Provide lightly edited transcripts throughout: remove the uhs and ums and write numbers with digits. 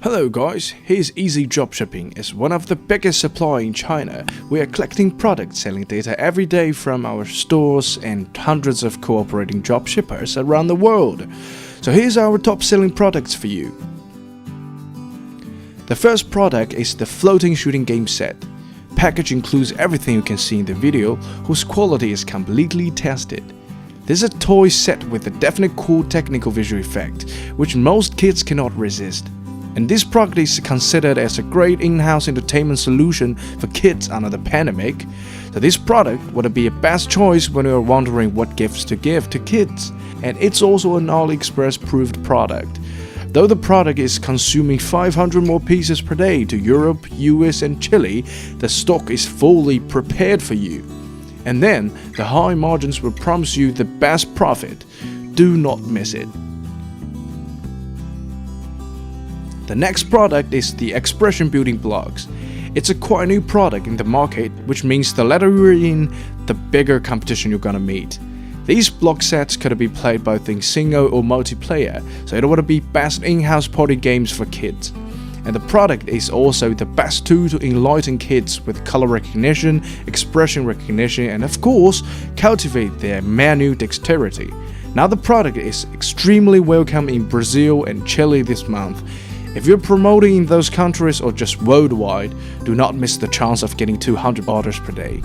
Hello guys, here's Easy Dropshipping. As one of the biggest suppliers in China, we are collecting product selling data every day from our stores and hundreds of cooperating dropshippers around the world. So here's our top selling products for you. The first product is the floating shooting game set. Package includes everything you can see in the video, whose quality is completely tested. This is a toy set with a definite cool technical visual effect, which most kids cannot resist. And this product is considered as a great in-house entertainment solution for kids under the pandemic. So this product would be a best choice when you are wondering what gifts to give to kids. And it's also an AliExpress proved product. Though the product is consuming 500 more pieces per day to Europe, US and Chile, the stock is fully prepared for you. And then, the high margins will promise you the best profit. Do not miss it. The next product is the expression building blocks. It's a quite new product in the market, which means the later you're in, the bigger competition you're gonna meet. These block sets could be played both in single or multiplayer, so it would be best in-house party games for kids. And the product is also the best tool to enlighten kids with color recognition, expression recognition, and of course, cultivate their manual dexterity. Now the product is extremely welcome in Brazil and Chile this month. If you're promoting in those countries or just worldwide, do not miss the chance of getting 200 orders per day.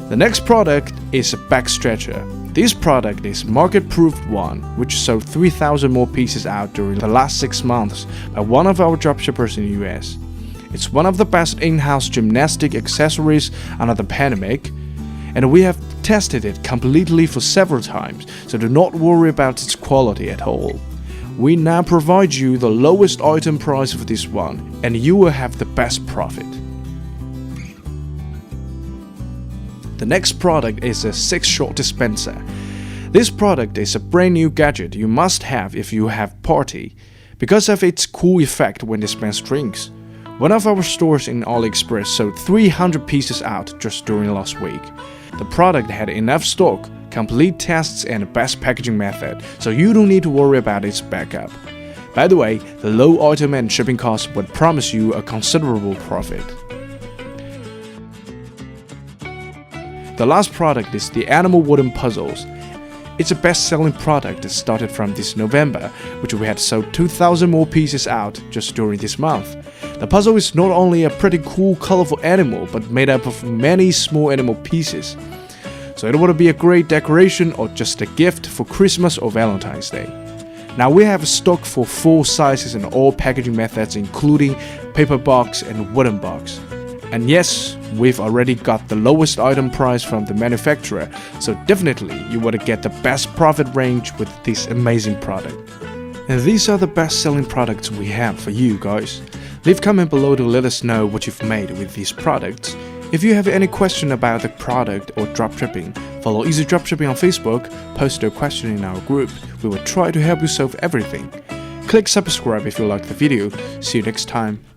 The next product is a back stretcher. This product is market-proofed one, which sold 3,000 more pieces out during the last 6 months by one of our dropshippers in the US. It's one of the best in-house gymnastic accessories under the pandemic, and we have tested it completely for several times, so do not worry about its quality at all. We now provide you the lowest item price for this one, and you will have the best profit. The next product is a 6-shot dispenser. This product is a brand new gadget you must have if you have party, because of its cool effect when dispensed drinks. One of our stores in AliExpress sold 300 pieces out just during last week. The product had enough stock, complete tests and the best packaging method, so you don't need to worry about its backup. By the way, the low item and shipping costs would promise you a considerable profit. The last product is the animal wooden puzzles. It's a best-selling product that started from this November, which we had sold 2,000 more pieces out just during this month. The puzzle is not only a pretty cool, colorful animal, but made up of many small animal pieces. So it would be a great decoration or just a gift for Christmas or Valentine's Day. Now we have stock for 4 sizes and all packaging methods, including paper box and wooden box. And yes, we've already got the lowest item price from the manufacturer, so definitely you want to get the best profit range with this amazing product. And these are the best selling products we have for you guys. Leave a comment below to let us know what you've made with these products. If you have any question about the product or dropshipping, follow Easy Dropshipping on Facebook, post your question in our group. We will try to help you solve everything. Click subscribe if you like the video. See you next time.